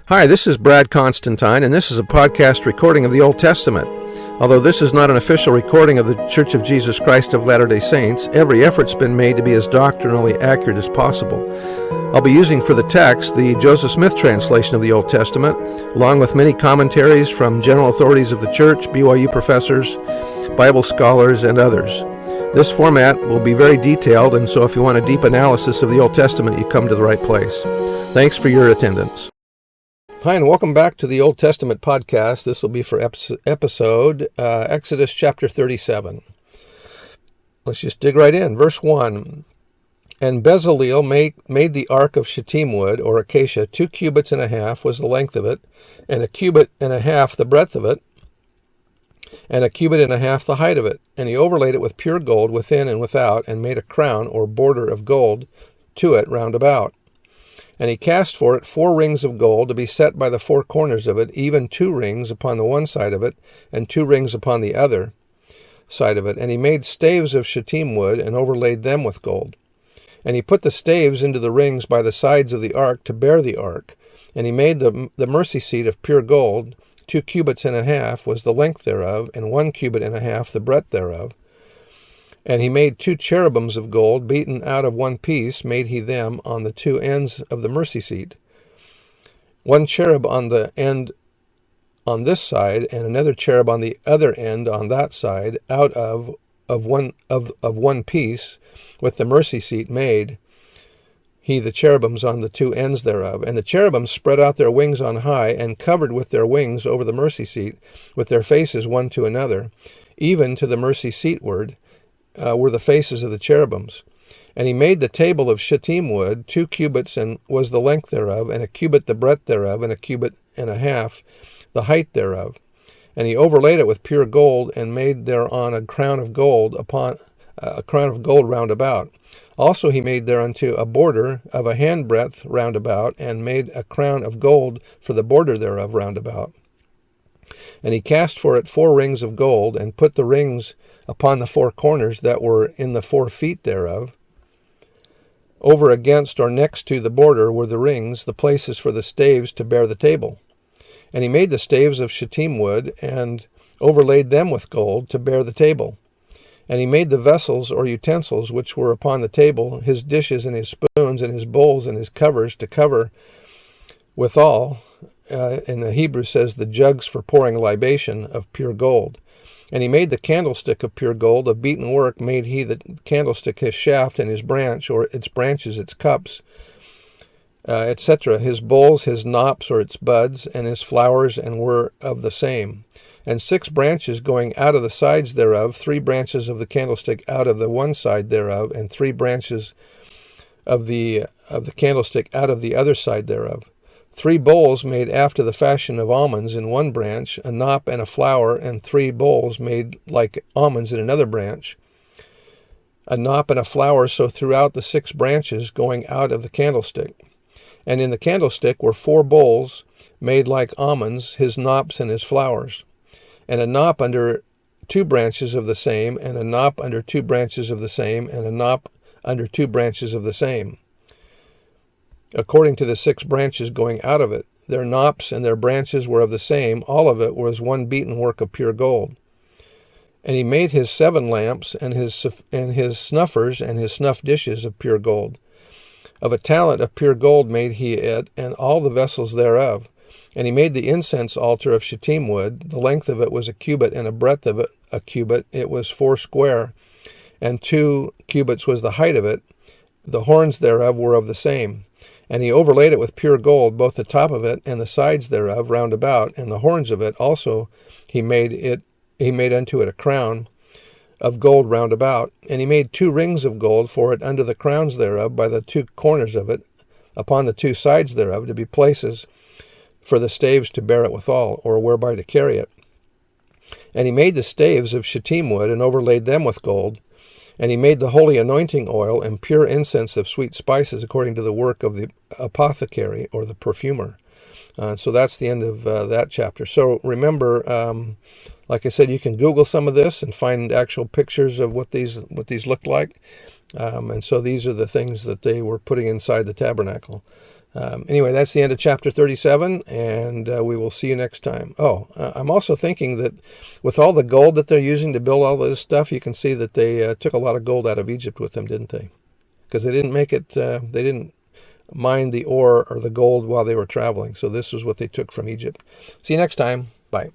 Hi, this is Brad Constantine, and this is a podcast recording of the Old Testament. Although this is not an official recording of the Church of Jesus Christ of Latter-day Saints, every effort's been made to be as doctrinally accurate as possible. I'll be using for the text the Joseph Smith translation of the Old Testament, along with many commentaries from general authorities of the Church, BYU professors, Bible scholars, and others. This format will be very detailed, and so if you want a deep analysis of the Old Testament, you come to the right place. Thanks for your attendance. Hi, and welcome back to the Old Testament podcast. This will be for episode Exodus chapter 37. Let's just dig right in. Verse 1. And Bezaleel made the ark of shittim wood, or acacia, 2 cubits and a half was the length of it, and a cubit and a half the breadth of it, and a cubit and a half the height of it. And he overlaid it with pure gold within and without, and made a crown or border of gold to it round about. And he cast for it 4 rings of gold to be set by the 4 corners of it, even 2 rings upon the one side of it, and 2 rings upon the other side of it. And he made staves of shittim wood, and overlaid them with gold. And he put the staves into the rings by the sides of the ark to bear the ark. And he made the mercy seat of pure gold. 2 cubits and a half was the length thereof, and 1 cubit and a half the breadth thereof. And he made 2 cherubims of gold, beaten out of one piece, made he them on the 2 ends of the mercy seat. 1 cherub on the end on this side, and another cherub on the other end on that side, out of one piece, with the mercy seat made he the cherubims on the 2 ends thereof. And the cherubims spread out their wings on high, and covered with their wings over the mercy seat, with their faces one to another, even to the mercy seatward, were the faces of the cherubims. And he made the table of shittim wood, 2 cubits and was the length thereof, and a cubit the breadth thereof, and a cubit and a half the height thereof. And he overlaid it with pure gold, and made thereon a crown of gold round about. Also he made thereunto a border of a handbreadth round about, and made a crown of gold for the border thereof round about. And he cast for it 4 rings of gold, and put the rings upon the 4 corners that were in the 4 feet thereof. Over against or next to the border were the rings, the places for the staves to bear the table. And he made the staves of shittim wood, and overlaid them with gold to bear the table. And he made the vessels or utensils which were upon the table, his dishes and his spoons and his bowls and his covers to cover withal. In the Hebrew says the jugs for pouring libation of pure gold. And he made the candlestick of pure gold, of beaten work made he the candlestick his shaft, and his branch, or its branches, its cups, etc., his bowls, his knops, or its buds, and his flowers, and were of the same. And 6 branches going out of the sides thereof, 3 branches of the candlestick out of the one side thereof, and 3 branches of the candlestick out of the other side thereof. 3 bowls made after the fashion of almonds in one branch, a knop and a flower, and 3 bowls made like almonds in another branch, a knop and a flower, so throughout the 6 branches going out of the candlestick. And in the candlestick were 4 bowls made like almonds, his knops and his flowers, and a knop under 2 branches of the same, and a knop under 2 branches of the same, and a knop under 2 branches of the same, according to the 6 branches going out of it. Their knops and their branches were of the same. All of it was one beaten work of pure gold. And he made his 7 lamps, and his snuffers, and his snuff dishes of pure gold. Of a talent of pure gold made he it, and all the vessels thereof. And he made the incense altar of shittim wood. The length of it was a cubit, and the breadth of it a cubit. It was 4 square, and 2 cubits was the height of it. The horns thereof were of the same. And he overlaid it with pure gold, both the top of it and the sides thereof round about, and the horns of it also he made unto it a crown of gold round about. And he made 2 rings of gold for it under the crowns thereof by the 2 corners of it, upon the 2 sides thereof, to be places for the staves to bear it withal, or whereby to carry it. And he made the staves of shittim wood, and overlaid them with gold. And he made the holy anointing oil and pure incense of sweet spices, according to the work of the apothecary, or the perfumer. So that's the end of that chapter. So remember, like I said, you can Google some of this and find actual pictures of what these looked like. And so these are the things that they were putting inside the tabernacle. Anyway, that's the end of chapter 37, and we will see you next time. I'm also thinking that with all the gold that they're using to build all this stuff, you can see that they took a lot of gold out of Egypt with them, didn't they? Because they didn't make it, they didn't mine the ore or the gold while they were traveling. So this is what they took from Egypt. See you next time. Bye.